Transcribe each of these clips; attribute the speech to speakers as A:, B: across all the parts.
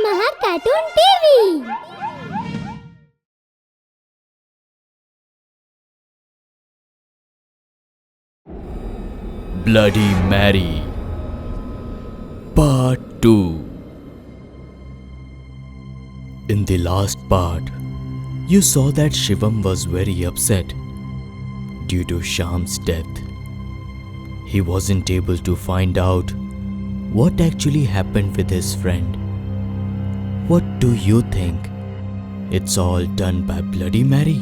A: Maha Cartoon TV.
B: Bloody Mary Part 2. In the last part, you saw that Shivam was very upset due to Shyam's death. He wasn't able to find out what actually happened with his friend. What do you think? It's all done by Bloody Mary,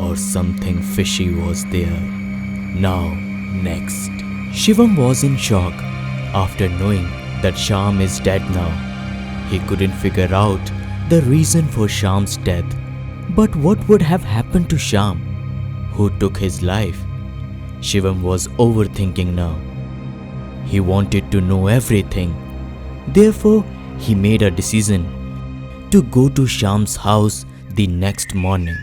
B: or something fishy was there? Now, next. Shivam was in shock after knowing that Shyam is dead now. He couldn't figure out the reason for Shyam's death. But what would have happened to Shyam, who took his life? Shivam was overthinking now. He wanted to know everything. Therefore, he made a decision to go to Shyam's house the next morning.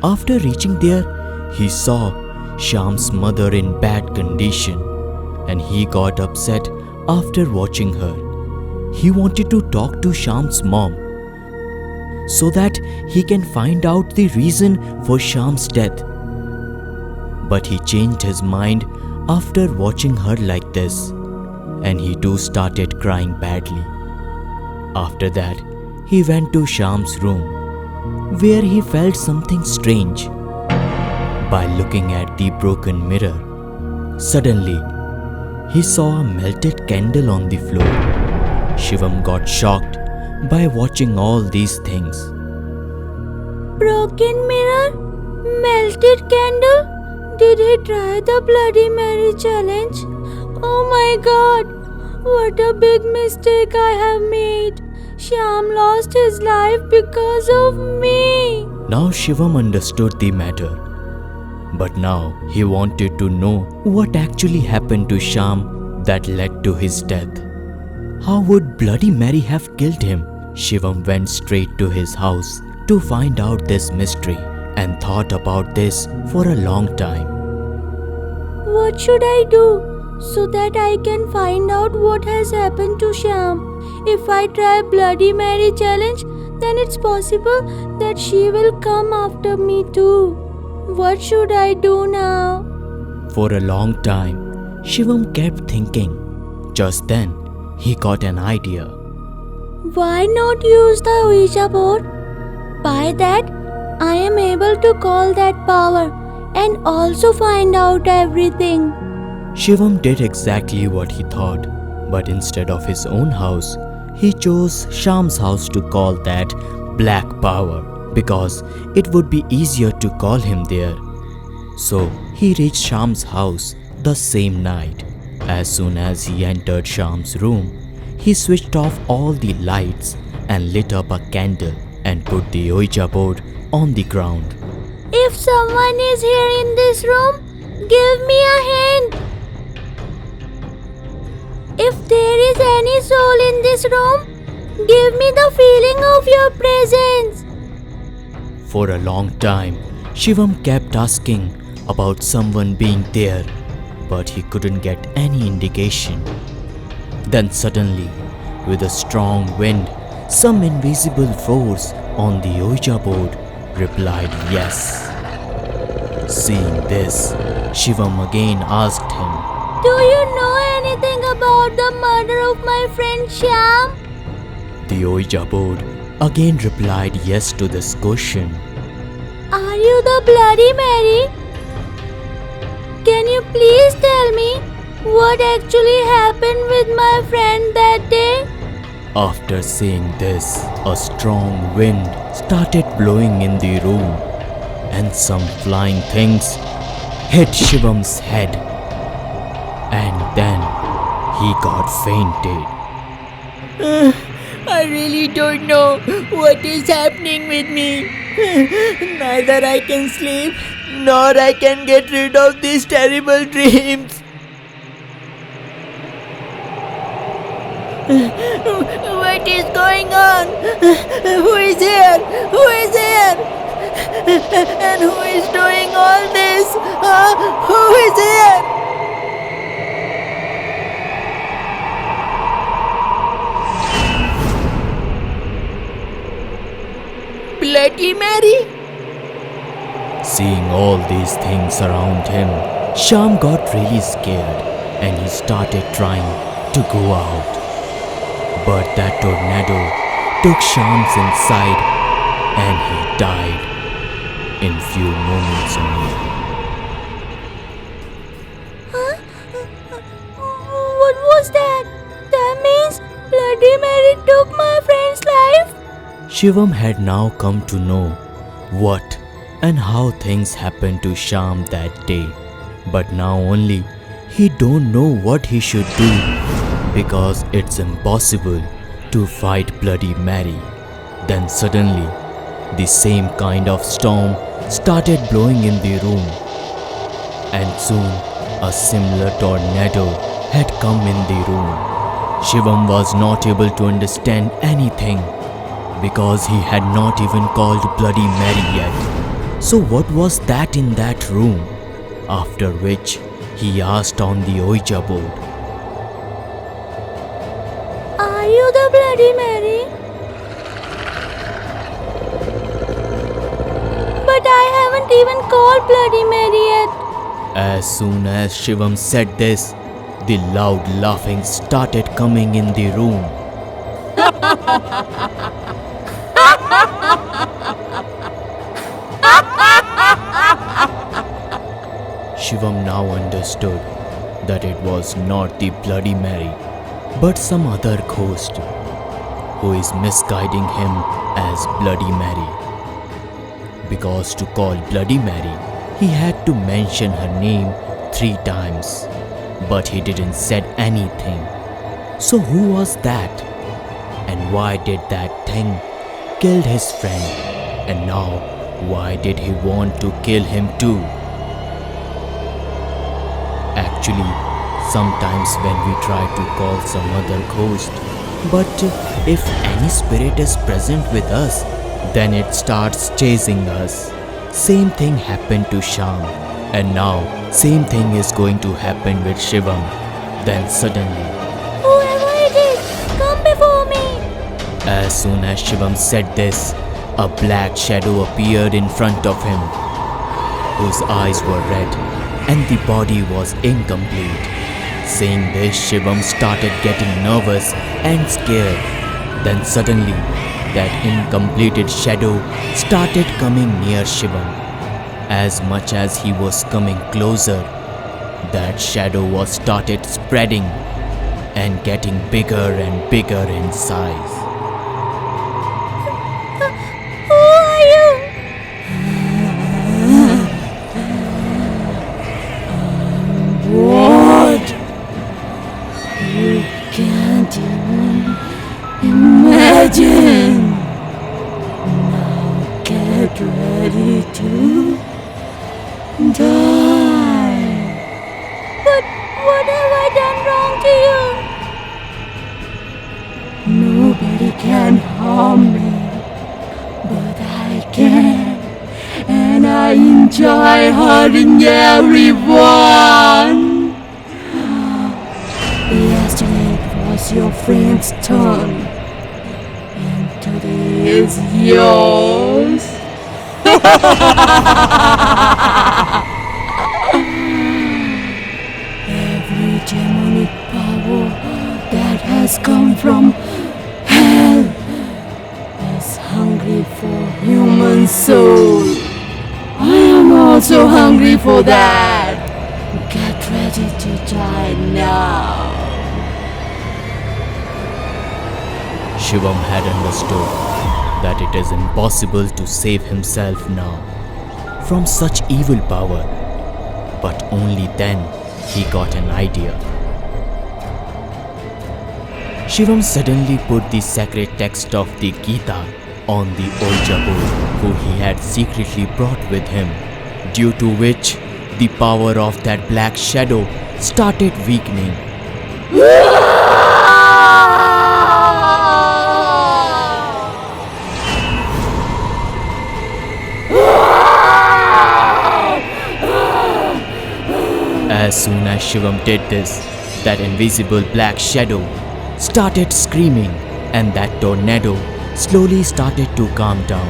B: After reaching there, he saw Shyam's mother in bad condition, and he got upset after watching her. He wanted to talk to Shyam's mom so that he can find out the reason for Shyam's death. But he changed his mind after watching her like this, and he too started crying badly. After that, he went to Shyam's room, where he felt something strange. By looking at the broken mirror, suddenly he saw a melted candle on the floor. Shivam got shocked by watching all these things.
A: Broken mirror? Melted candle? Did he try the Bloody Mary challenge? Oh my god! What a big mistake I have made! Shyam lost his life because of me!
B: Now Shivam understood the matter. But now he wanted to know what actually happened to Shyam that led to his death. How would Bloody Mary have killed him? Shivam went straight to his house to find out this mystery and thought about this for a long time.
A: What should I do so that I can find out what has happened to Shyam? If I try Bloody Mary challenge, then it's possible that she will come after me too. What should I do now?
B: For a long time, Shivam kept thinking. Just then, he got an idea.
A: Why not use the Ouija board? By that, I am able to call that power and also find out everything.
B: Shivam did exactly what he thought, but instead of his own house, he chose Shyam's house to call that black power, because it would be easier to call him there. So he reached Shyam's house the same night. As soon as he entered Shyam's room, he switched off all the lights and lit up a candle and put the Ouija board on the ground.
A: If someone is here in this room, give me a hint. If there is any soul in this room, give me the feeling of your presence.
B: For a long time, Shivam kept asking about someone being there, but he couldn't get any indication. Then suddenly, with a strong wind, some invisible force on the Ouija board replied yes. Seeing this, Shivam again asked him,
A: Do you know anything about the murder of my friend Shyam?
B: The Ouija board again replied yes to this question.
A: Are you the Bloody Mary? Can you please tell me what actually happened with my friend that day?
B: After saying this, a strong wind started blowing in the room, and some flying things hit Shivam's head, and then he got fainted.
C: I really don't know what is happening with me. Neither I can sleep, nor I can get rid of these terrible dreams. What is going on? Who is here? Who is here? And who is doing all this? Who is here? Bloody Mary?
B: Seeing all these things around him, Sham got really scared and he started trying to go out. But that tornado took Sham's inside and he died in few moments only.
A: What was that? That means Bloody Mary took my friend's life?
B: Shivam had now come to know what and how things happened to Sham that day. But now only he don't know what he should do because it's impossible to fight Bloody Mary. Then suddenly the same kind of storm started blowing in the room, and soon a similar tornado had come in the room. Shivam was not able to understand anything because he had not even called Bloody Mary yet. So what was that in that room? After which he asked on the Ouija board,
A: Are you the Bloody Mary? But I haven't even called Bloody Mary yet.
B: As soon as Shivam said this, the loud laughing started coming in the room. Shivam now understood that it was not the Bloody Mary, but some other ghost who is misguiding him as Bloody Mary. Because to call Bloody Mary, he had to mention her name 3 times, but he didn't said anything. So who was that? And why did that thing kill his friend? And now why did he want to kill him too? Actually, sometimes when we try to call some other ghost, but if any spirit is present with us, then it starts chasing us. Same thing happened to Sham, and now same thing is going to happen with Shivam. Then suddenly,
A: Whoever it is, come before me.
B: as soon as Shivam said this, a black shadow appeared in front of him, whose eyes were red and the body was incomplete. Saying this, Shivam started getting nervous and scared. Then suddenly, that incompleted shadow started coming near Shivam. As much as he was coming closer, that shadow was started spreading and getting bigger and bigger in size.
A: Who are you?
C: What? You can't even imagine. Now get ready to die.
A: But what have I done wrong to you?
C: Nobody can harm me, but I can, and I enjoy hurting everyone. Yesterday it was your friend's turn, and today is yours. Every demonic power that has come from hell is hungry for human soul. I am also hungry for that. Get ready to die now.
B: Shivam had understood that it is impossible to save himself now from such evil power, but only then he got an idea. Shivam suddenly put the sacred text of the Gita on the Ouija board who he had secretly brought with him, due to which the power of that black shadow started weakening. As soon as Shivam did this, that invisible black shadow started screaming, and that tornado slowly started to calm down.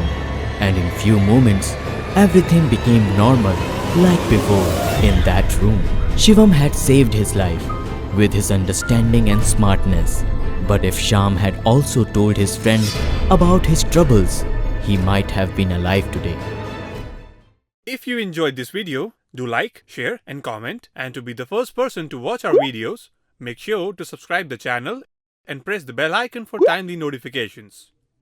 B: And in few moments, everything became normal like before in that room. Shivam had saved his life with his understanding and smartness. But if Shyam had also told his friend about his troubles, he might have been alive today.
D: If you enjoyed this video, do like, share and comment, and to be the first person to watch our videos, make sure to subscribe the channel and press the bell icon for timely notifications.